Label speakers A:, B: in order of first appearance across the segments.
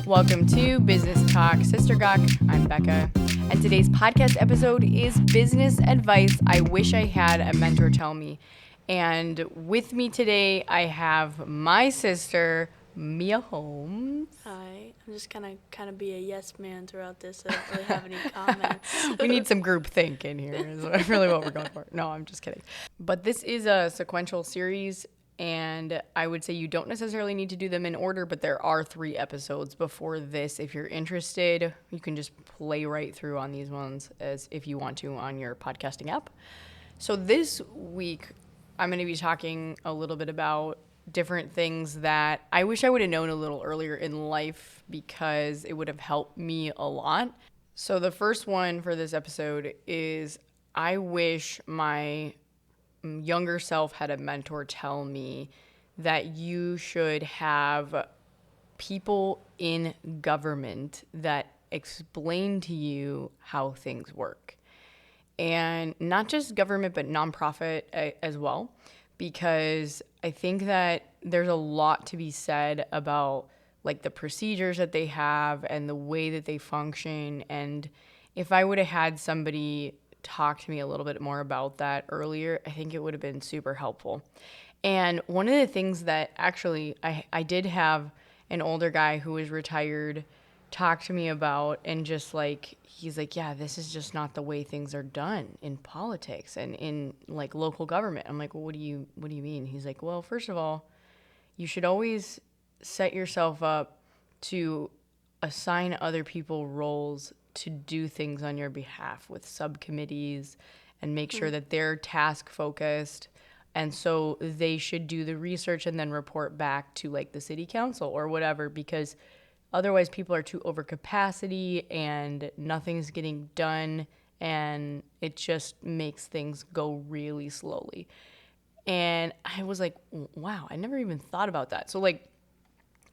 A: Welcome to Business Talk Sister Gawk. I'm Becca, and today's podcast episode is business advice I wish I had a mentor tell me. And with me today, I have my sister, Mia Holmes.
B: Hi, I'm just gonna kind of be a yes man throughout this. I don't really have any comments.
A: We need some group think in here is really what we're going for. No, I'm just kidding. But this is a sequential series, and I would say you don't necessarily need to do them in order, but there are 3 episodes before this. If you're interested, you can just play right through on these ones as if you want to on your podcasting app. So this week, I'm going to be talking a little bit about different things that I wish I would have known a little earlier in life because it would have helped me a lot. So the first one for this episode is I wish my younger self had a mentor tell me that you should have people in government that explain to you how things work. And not just government, but nonprofit as well, because I think that there's a lot to be said about like the procedures that they have and the way that they function. And if I would have had somebody talk to me a little bit more about that earlier, I think it would have been super helpful. And one of the things that actually I did have an older guy who was retired talk to me about, and just like he's like, yeah, this is just not the way things are done in politics and in like local government. I'm like, well, what do you mean? He's like, well, first of all, you should always set yourself up to assign other people roles to do things on your behalf with subcommittees and make sure that they're task focused. And so they should do the research and then report back to like the city council or whatever, because otherwise people are too over capacity and nothing's getting done, and it just makes things go really slowly. And I was like, wow, I never even thought about that. So like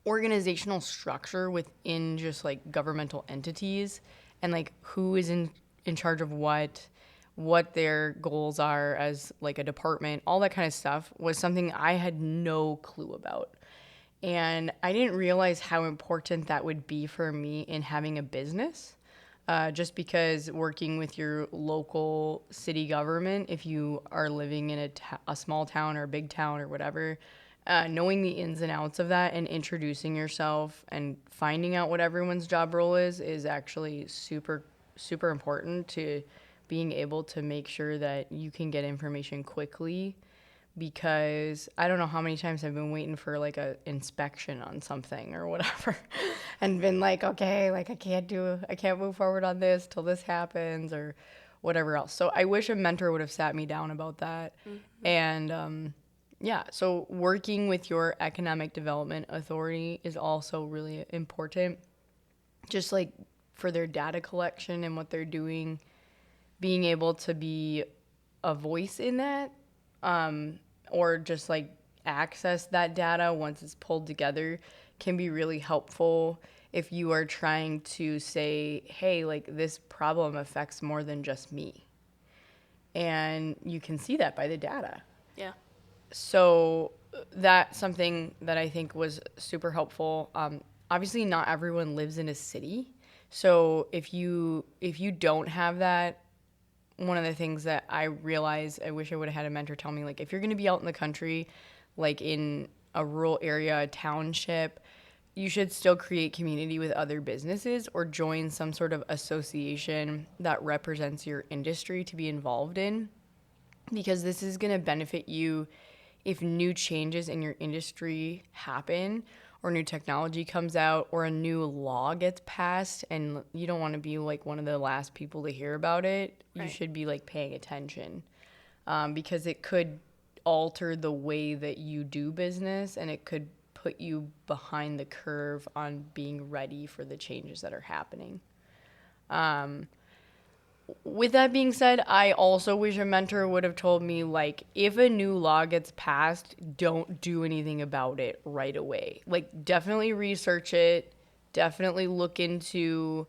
A: organizational structure within just like governmental entities and like who is in charge of what their goals are as like a department, all that kind of stuff was something I had no clue about. And I didn't realize how important that would be for me in having a business. Just because working with your local city government, if you are living in a small town or a big town or whatever, knowing the ins and outs of that and introducing yourself and finding out what everyone's job role is actually super, super important to being able to make sure that you can get information quickly. Because I don't know how many times I've been waiting for like a inspection on something or whatever and been like, okay, like I can't move forward on this till this happens or whatever else. So I wish a mentor would have sat me down about that. Mm-hmm. And yeah, so working with your economic development authority is also really important. Just like for their data collection and what they're doing, being able to be a voice in that. Or just like access that data once it's pulled together can be really helpful if you are trying to say, hey, like this problem affects more than just me. And you can see that by the data.
B: Yeah.
A: So that's something that I think was super helpful. Obviously, not everyone lives in a city. So if you don't have that, one of the things that I realized, I wish I would have had a mentor tell me, like, if you're going to be out in the country, like in a rural area, a township, you should still create community with other businesses or join some sort of association that represents your industry to be involved in, because this is going to benefit you if new changes in your industry happen or new technology comes out or a new law gets passed and you don't want to be like one of the last people to hear about it. Right. You should be like paying attention because it could alter the way that you do business and it could put you behind the curve on being ready for the changes that are happening. With that being said, I also wish a mentor would have told me, like, if a new law gets passed, don't do anything about it right away. Like, definitely research it. Definitely look into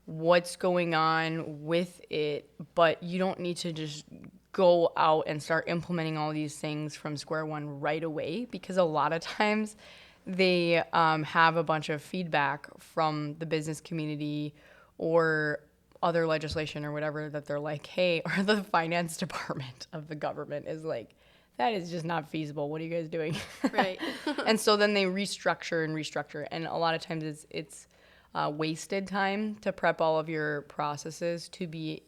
A: what's going on with it. But you don't need to just go out and start implementing all these things from square one right away, because a lot of times they have a bunch of feedback from the business community or other legislation or whatever that they're like, hey, or the finance department of the government is like, that is just not feasible. What are you guys doing?
B: Right.
A: And so then they restructure. And a lot of times it's wasted time to prep all of your processes to be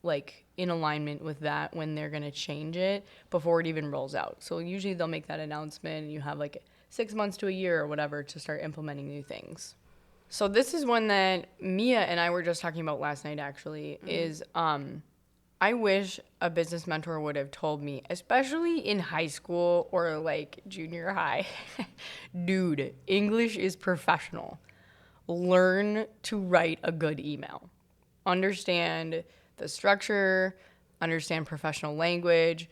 A: like in alignment with that when they're going to change it before it even rolls out. So usually they'll make that announcement and you have like 6 months to a year or whatever to start implementing new things. So this is one that Mia and I were just talking about last night actually is I wish a business mentor would have told me, especially in high school or like junior high, dude, English is professional. Learn to write a good email. Understand the structure, understand professional language,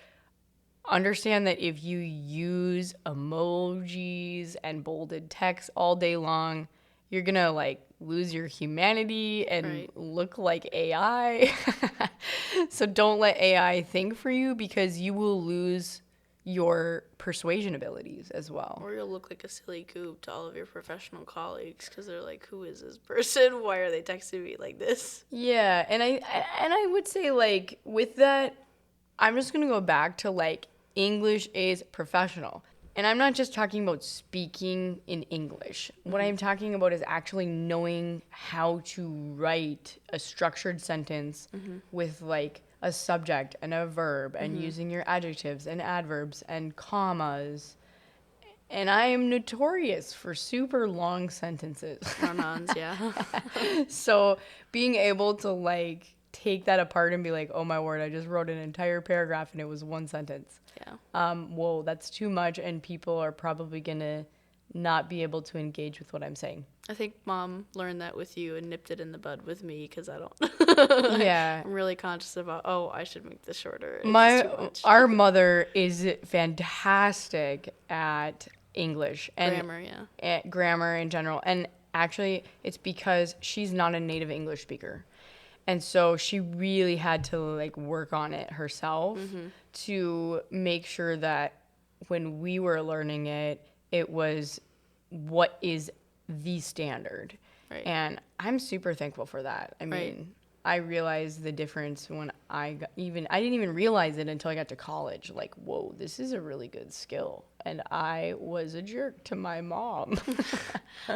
A: understand that if you use emojis and bolded text all day long, you're gonna like lose your humanity and
B: Right.
A: look like AI. So don't let AI think for you because you will lose your persuasion abilities as well.
B: Or you'll look like a silly goof to all of your professional colleagues because they're like, who is this person? Why are they texting me like this?
A: Yeah, and I would say like with that, I'm just gonna go back to like English is professional. And I'm not just talking about speaking in English. What I'm talking about is actually knowing how to write a structured sentence with like a subject and a verb and using your adjectives and adverbs and commas. And I am notorious for super long sentences.
B: Run-ons, yeah.
A: So being able to like take that apart and be like, oh my word, I just wrote an entire paragraph and it was one sentence.
B: Yeah.
A: Whoa, that's too much, and people are probably gonna not be able to engage with what I'm saying.
B: I think mom learned that with you and nipped it in the bud with me because I don't.
A: Yeah.
B: I'm really conscious about, oh, I should make this shorter. It's too much.
A: Our mother is fantastic at English and
B: Grammar, yeah.
A: at grammar in general. And actually, it's because she's not a native English speaker. And so she really had to like work on it herself to make sure that when we were learning it, it was what is the standard.
B: Right.
A: And I'm super thankful for that. I mean,
B: Right.
A: I realized the difference when I didn't even realize it until I got to college. Like, whoa, this is a really good skill. And I was a jerk to my mom.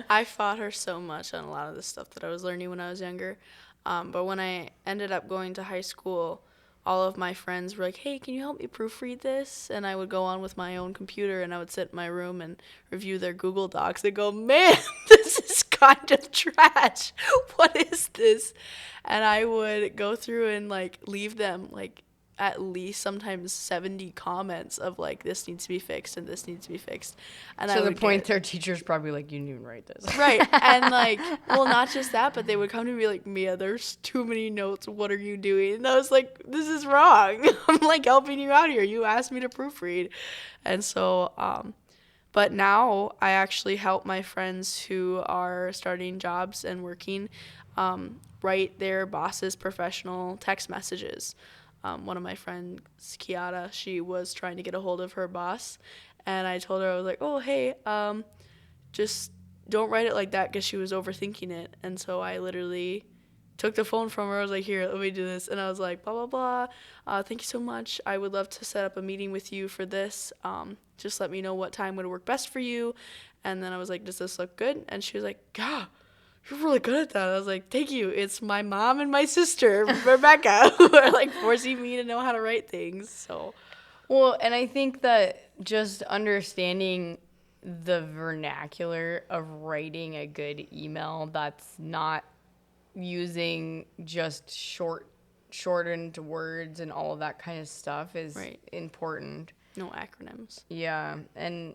B: I fought her so much on a lot of the stuff that I was learning when I was younger. But when I ended up going to high school, all of my friends were like, hey, can you help me proofread this? And I would go on with my own computer and I would sit in my room and review their Google Docs and go, man, this is kind of trash. What is this? And I would go through and like leave them like at least sometimes 70 comments of like, this needs to be fixed and this needs to be fixed. And
A: To
B: I
A: the
B: would
A: point
B: get,
A: their teacher's probably like, you didn't even write this.
B: right. And like, well, not just that, but they would come to me like, Mia, there's too many notes. What are you doing? And I was like, this is wrong. I'm like helping you out here. You asked me to proofread. And so, but now I actually help my friends who are starting jobs and working write their boss's professional text messages. One of my friends, Kiara, she was trying to get a hold of her boss. And I told her, I was like, oh, hey, just don't write it like that because she was overthinking it. And so I literally took the phone from her. I was like, here, let me do this. And I was like, blah, blah, blah. Thank you so much. I would love to set up a meeting with you for this. Just let me know what time would work best for you. And then I was like, does this look good? And she was like, yeah, you're really good at that. I was like, thank you. It's my mom and my sister, Rebecca, who are like forcing me to know how to write things. So,
A: Well, and I think that just understanding the vernacular of writing a good email that's not using just shortened words and all of that kind of stuff is
B: Right.
A: important.
B: no acronyms.
A: Yeah, and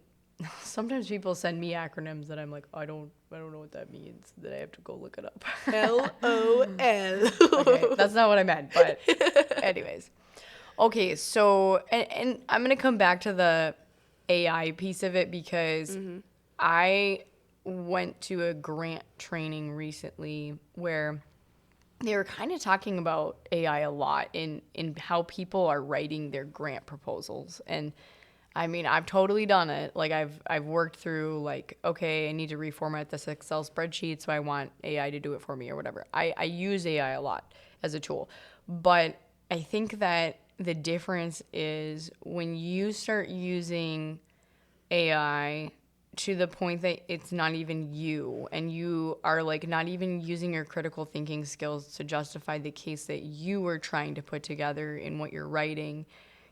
A: sometimes people send me acronyms that I'm like, I don't know what that means. That I have to go look it up.
B: LOL.
A: Okay, that's not what I meant, but anyways. Okay, so and I'm gonna come back to the AI piece of it because I went to a grant training recently where they were kind of talking about AI a lot in how people are writing their grant proposals. And I mean, I've totally done it. Like I've worked through like, okay, I need to reformat this Excel spreadsheet, so I want AI to do it for me or whatever. I use AI a lot as a tool. But I think that the difference is when you start using AI to the point that it's not even you, and you are like not even using your critical thinking skills to justify the case that you were trying to put together in what you're writing,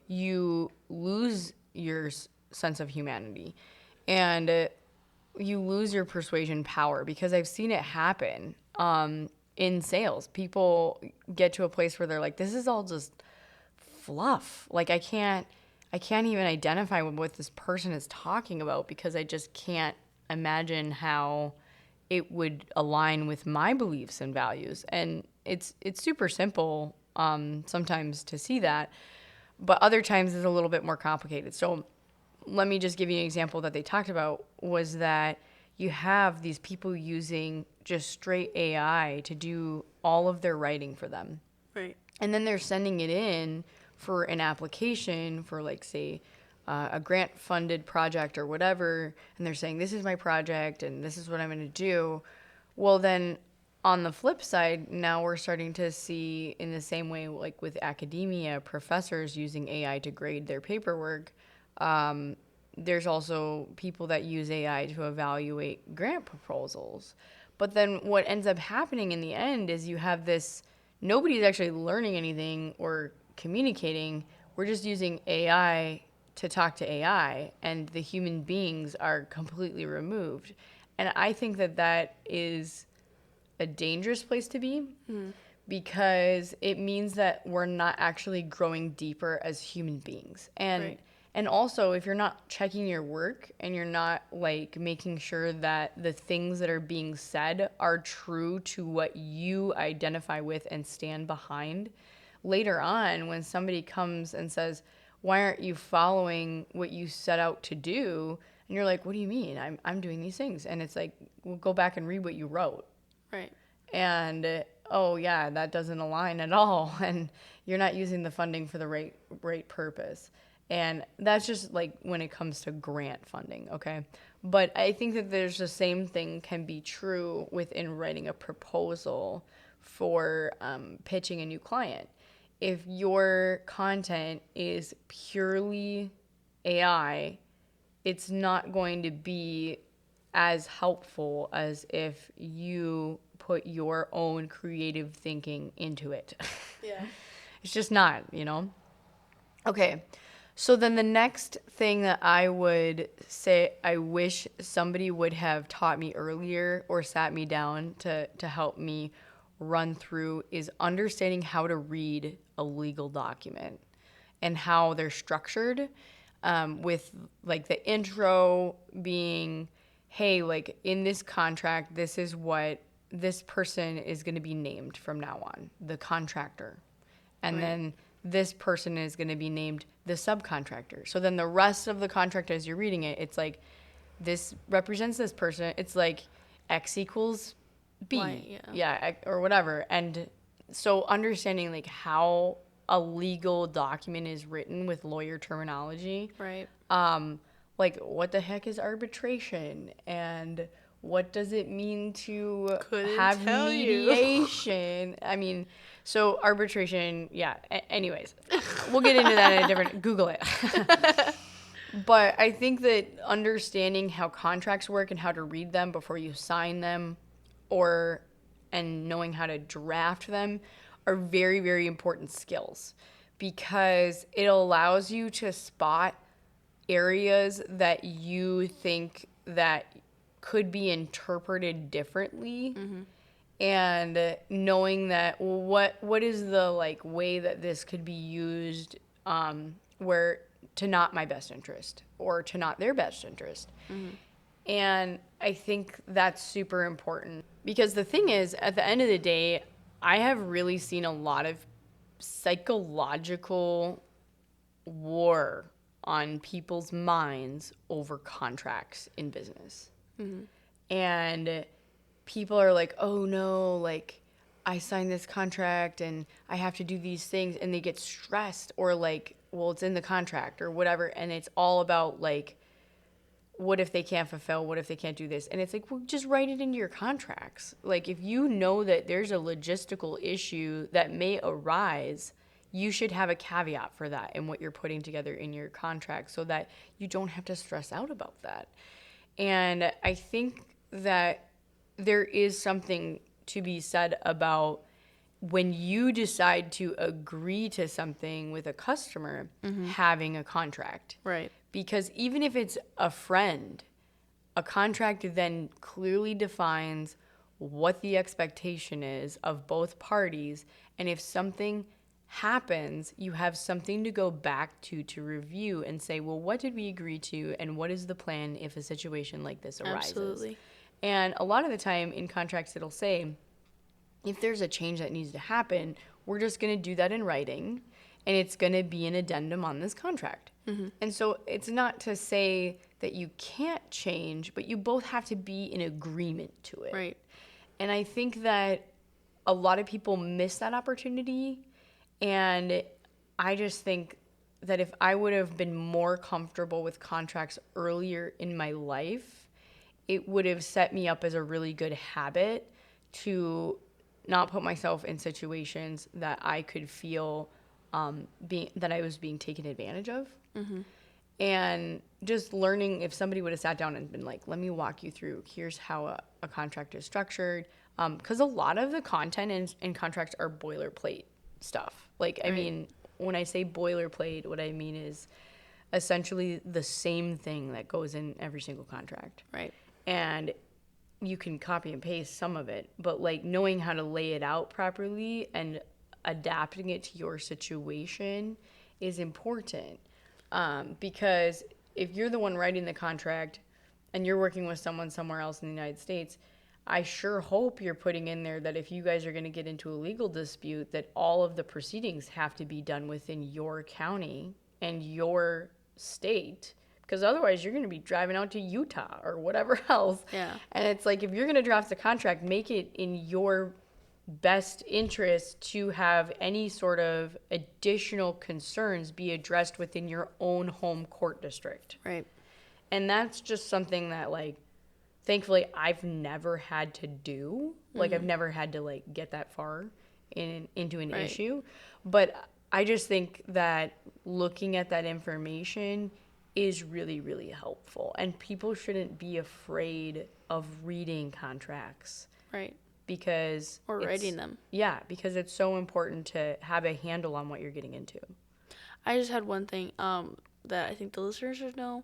A: you lose your sense of humanity, and you lose your persuasion power, because I've seen it happen in sales. People get to a place where they're like, this is all just fluff. Like I can't even identify with what this person is talking about, because I just can't imagine how it would align with my beliefs and values. And it's super simple sometimes to see that, but other times it's a little bit more complicated. So let me just give you an example that they talked about, was that you have these people using just straight AI to do all of their writing for them.
B: Right.
A: And then they're sending it in for an application for, like, say, a grant funded project or whatever. And they're saying, this is my project and this is what I'm going to do. Well, then on the flip side, now we're starting to see, in the same way, like with academia, professors using AI to grade their paperwork. There's also people that use AI to evaluate grant proposals. But then what ends up happening in the end is you have this, nobody's actually learning anything or communicating. We're just using AI to talk to AI, and the human beings are completely removed. And I think that that is a dangerous place to be, because it means that we're not actually growing deeper as human beings. And
B: Right.
A: and also, if you're not checking your work and you're not like making sure that the things that are being said are true to what you identify with and stand behind, later on when somebody comes and says, why aren't you following what you set out to do? And you're like, what do you mean? I'm doing these things. And it's like, well, go back and read what you wrote.
B: Right.
A: And oh yeah, that doesn't align at all, and you're not using the funding for the right purpose. And that's just like when it comes to grant funding, okay? But I think that there's the same thing can be true within writing a proposal for pitching a new client. If your content is purely AI, it's not going to be as helpful as if you put your own creative thinking into it.
B: Yeah.
A: It's just not, you know? Okay. So then the next thing that I would say I wish somebody would have taught me earlier or sat me down to help me run through is understanding how to read a legal document and how they're structured, with like the intro being, hey, like in this contract, this is what this person is going to be named from now on, the contractor. And
B: Right.
A: then this person is going to be named the subcontractor. So then the rest of the contract, as you're reading it, it's like this represents this person. It's like X equals B.
B: Y,
A: Or whatever. And so understanding like how a legal document is written with lawyer terminology,
B: Right.
A: like what the heck is arbitration, and what does it mean to
B: Couldn't
A: have
B: tell you.
A: mediation? I mean, so arbitration, yeah. Anyways, we'll get into that in a different, Google it. But I think that understanding how contracts work and how to read them before you sign them, and knowing how to draft them, are very, very important skills, because it allows you to spot areas that you think that could be interpreted differently. And knowing that, well, what is the like way that this could be used, where to not my best interest or to not their best interest. And I think that's super important, because the thing is, at the end of the day, I have really seen a lot of psychological war on people's minds over contracts in business. And people are like, oh no, like I signed this contract and I have to do these things, and they get stressed, or like well, it's in the contract or whatever. And it's all about like, what if they can't fulfill? What if they can't do this? And it's like, well, just write it into your contracts. Like, if you know that there's a logistical issue that may arise, you should have a caveat for that in what you're putting together in your contract so that you don't have to stress out about that. And I think that there is something to be said about when you decide to agree to something with a customer, having a contract.
B: Right.
A: Because even if it's a friend, a contract then clearly defines what the expectation is of both parties. And if something happens, you have something to go back to review and say, well, what did we agree to? And what is the plan if a situation like this arises?
B: Absolutely.
A: And a lot of the time in contracts, it'll say, if there's a change that needs to happen, we're just going to do that in writing. And it's going to be an addendum on this contract. And so it's not to say that you can't change, but you both have to be in agreement to it.
B: Right.
A: And I think that a lot of people miss that opportunity. And I just think that if I would have been more comfortable with contracts earlier in my life, it would have set me up as a really good habit to not put myself in situations that I could feel that I was being taken advantage of. And just learning, if somebody would have sat down and been like, let me walk you through, here's how a contract is structured. Because a lot of the content in contracts are boilerplate stuff. Like, I mean, when I say boilerplate, what I mean is essentially the same thing that goes in every single contract.
B: Right.
A: And you can copy and paste some of it, but like knowing how to lay it out properly and adapting it to your situation is important. Because if you're the one writing the contract and you're working with someone somewhere else in the United States, I sure hope you're putting in there that if you guys are going to get into a legal dispute, that all of the proceedings have to be done within your county and your state. Because otherwise, you're going to be driving out to Utah or whatever else.
B: Yeah.
A: And it's like, if you're going to draft a contract, make it in your best interest to have any sort of additional concerns be addressed within your own home court district.
B: Right.
A: And that's just something that, like, thankfully I've never had to do. Like, I've never had to, like, get that far into an issue. But I just think that looking at that information is really, really helpful. And people shouldn't be afraid of reading contracts.
B: Right.
A: Because
B: Or writing them.
A: Yeah, because it's so important to have a handle on what you're getting into.
B: I just had one thing that I think the listeners should know,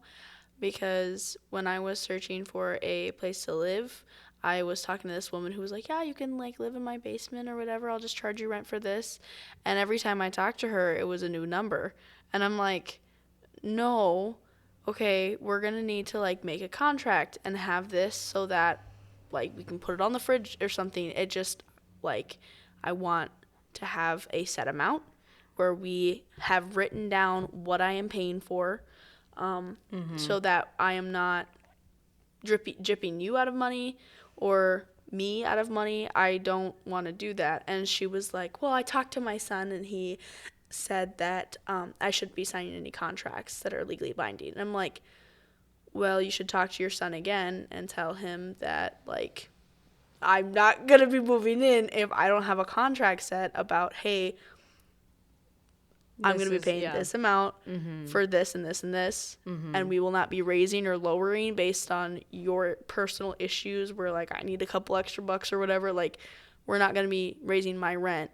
B: because when I was searching for a place to live, I was talking to this woman who was like, yeah, you can like live in my basement or whatever. I'll just charge you rent for this. And every time I talked to her, it was a new number. And I'm like, no, okay, we're going to need to like make a contract and have this so that like we can put it on the fridge or something. It just like, I want to have a set amount where we have written down what I am paying for, so that I am not dripping you out of money or me out of money. I don't want to do that. And she was like, well, I talked to my son and he said that I shouldn't be signing any contracts that are legally binding. And I'm like, well, you should talk to your son again and tell him that, like, I'm not going to be moving in if I don't have a contract set about, hey, I'm going to be paying this amount for this and this and this, and we will not be raising or lowering based on your personal issues where, like, I need a couple extra bucks or whatever. Like, we're not going to be raising my rent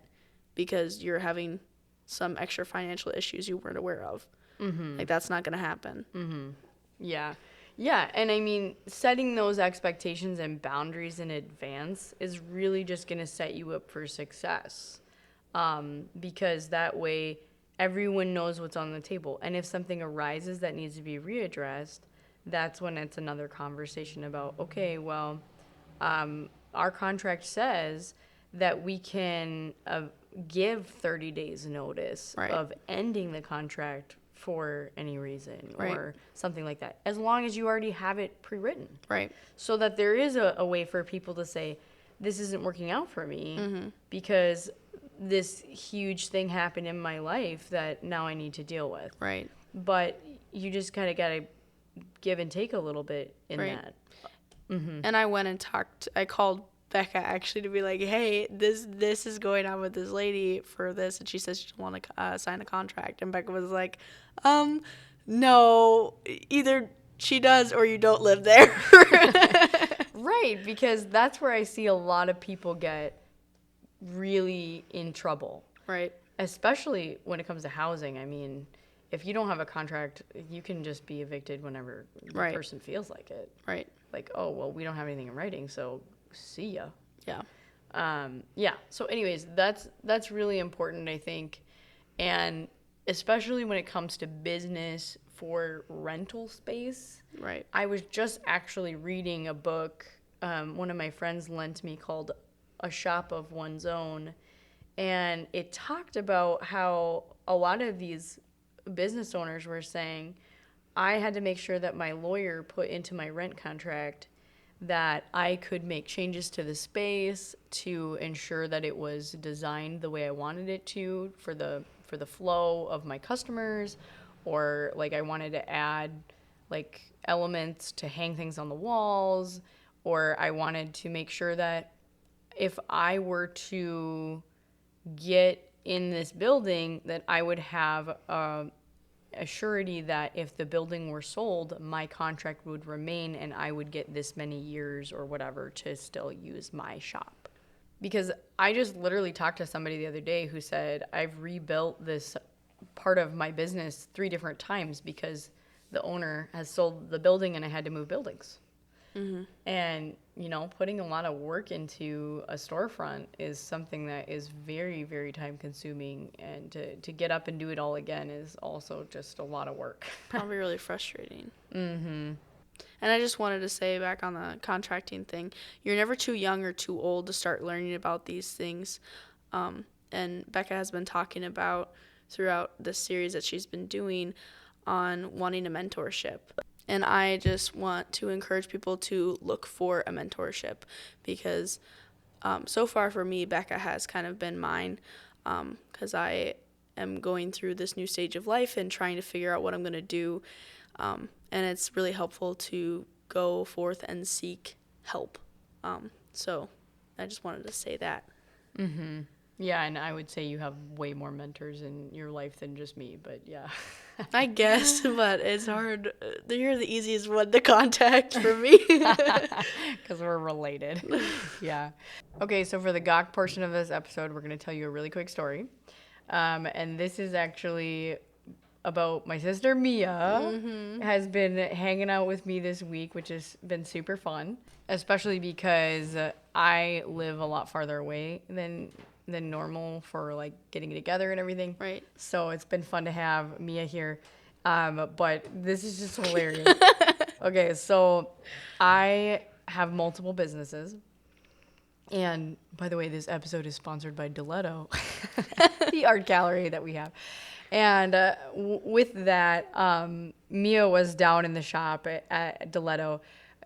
B: because you're having some extra financial issues you weren't aware of. Like, that's not going to happen.
A: Yeah. Yeah. And I mean, setting those expectations and boundaries in advance is really just going to set you up for success. Because that way everyone knows what's on the table. And if something arises that needs to be readdressed, that's when it's another conversation about, okay, well, our contract says that we can give 30 days notice of ending the contract for any reason or something like that, as long as you already have it pre-written.
B: Right.
A: So that there is a way for people to say, this isn't working out for me because this huge thing happened in my life that now I need to deal with.
B: Right.
A: But you just kind of got to give and take a little bit in
B: Right.
A: that.
B: And I went and I called Becca actually to be like, hey, this is going on with this lady for this. And she says she doesn't want to sign a contract. And Becca was like, no, either she does or you don't live there.
A: Right, because that's where I see a lot of people get really in trouble,
B: Right.
A: especially when it comes to housing. I mean, if you don't have a contract, you can just be evicted whenever the
B: Right.
A: person feels like it.
B: Right.
A: Like, oh, well, we don't have anything in writing, so see ya.
B: Yeah.
A: Yeah. So, anyways, that's really important, I think, and especially when it comes to business for rental space.
B: Right.
A: I was just actually reading a book one of my friends lent me called A Shop of One's Own, and it talked about how a lot of these business owners were saying, I had to make sure that my lawyer put into my rent contract that I could make changes to the space to ensure that it was designed the way I wanted it to for the flow of my customers, or like I wanted to add like elements to hang things on the walls, or I wanted to make sure that if I were to get in this building that I would have a surety that if the building were sold, my contract would remain and I would get this many years or whatever to still use my shop. Because I just literally talked to somebody the other day who said, I've rebuilt this part of my business 3 different times because the owner has sold the building and I had to move buildings. Mm-hmm. And, you know, putting a lot of work into a storefront is something that is very, very time consuming. And to get up and do it all again is also just a lot of work.
B: Probably really frustrating. Mm-hmm. And I just wanted to say back on the contracting thing, you're never too young or too old to start learning about these things. And Becca has been talking about throughout this series that she's been doing on wanting a mentorship. And I just want to encourage people to look for a mentorship because so far for me, Becca has kind of been mine because I am going through this new stage of life and trying to figure out what I'm going to do. And it's really helpful to go forth and seek help. So I just wanted to say that.
A: Mm-hmm. Yeah, and I would say you have way more mentors in your life than just me, but yeah.
B: I guess, but it's hard. You're the easiest one to contact for me.
A: Because we're related. Yeah. Okay, so for the Gawk portion of this episode, we're going to tell you a really quick story. And this is actually about my sister Mia has been hanging out with me this week, which has been super fun, especially because I live a lot farther away than normal for like getting together and everything.
B: Right.
A: So it's been fun to have Mia here. But this is just hilarious. Okay, so I have multiple businesses. And by the way, this episode is sponsored by Diletto, the art gallery that we have. And with that, Mia was down in the shop at Diletto,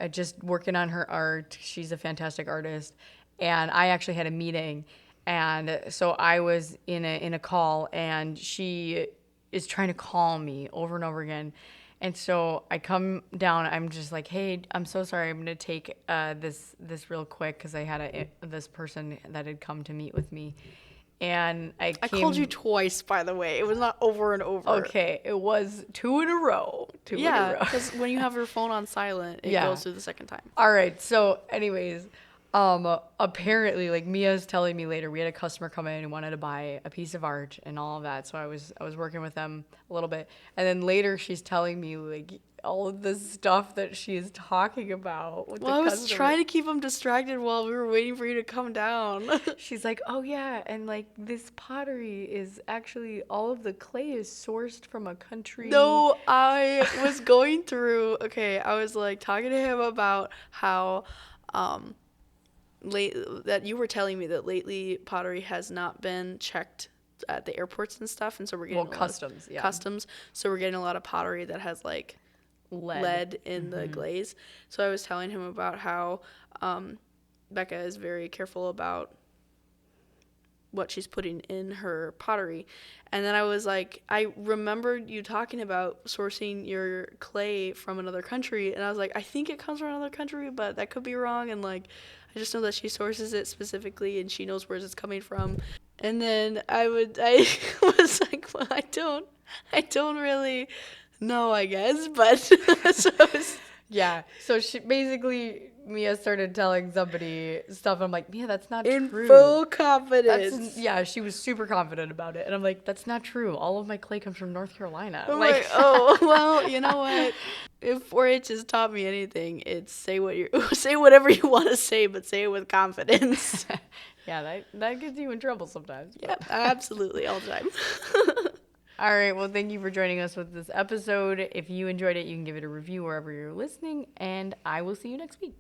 A: just working on her art. She's a fantastic artist. And I actually had a meeting. And so I was in a call, and she is trying to call me over and over again. And so I come down. I'm just like, hey, I'm so sorry. I'm going to take this real quick because I had this person that had come to meet with me. And I
B: called you twice, by the way. It was not over and over.
A: Okay, it was 2 in a row.
B: Yeah, because when you have your phone on silent, it goes through the second time.
A: All right. So, anyways, apparently, like Mia's telling me later, we had a customer come in and wanted to buy a piece of art and all of that. So I was working with them a little bit, and then later she's telling me like all of the stuff that she is talking about with
B: I was trying to keep them distracted while we were waiting for you to come down.
A: She's like, oh yeah, and like this pottery is actually, all of the clay is sourced from a country.
B: No, I was going through, I was like talking to him about how that you were telling me that lately pottery has not been checked at the airports and stuff, and so we're getting customs. So we're getting a lot of pottery that has like lead in the glaze. So I was telling him about how Becca is very careful about what she's putting in her pottery. And then I was like, I remembered you talking about sourcing your clay from another country, and I was like, I think it comes from another country, but that could be wrong. And like, I just know that she sources it specifically and she knows where it's coming from. And then I was like, well, I don't really know, I guess, but so
A: Yeah. So she basically, Mia started telling somebody stuff. And I'm like, Mia, that's not
B: in
A: true.
B: full confidence.
A: Yeah, she was super confident about it. And I'm like, that's not true. All of my clay comes from North Carolina.
B: I'm like, oh, well, you know what? If 4-H has taught me anything, it's say whatever you want to say, but say it with confidence.
A: Yeah, that gets you in trouble sometimes.
B: Yep, absolutely, all the time.
A: All right, well, thank you for joining us with this episode. If you enjoyed it, you can give it a review wherever you're listening, and I will see you next week.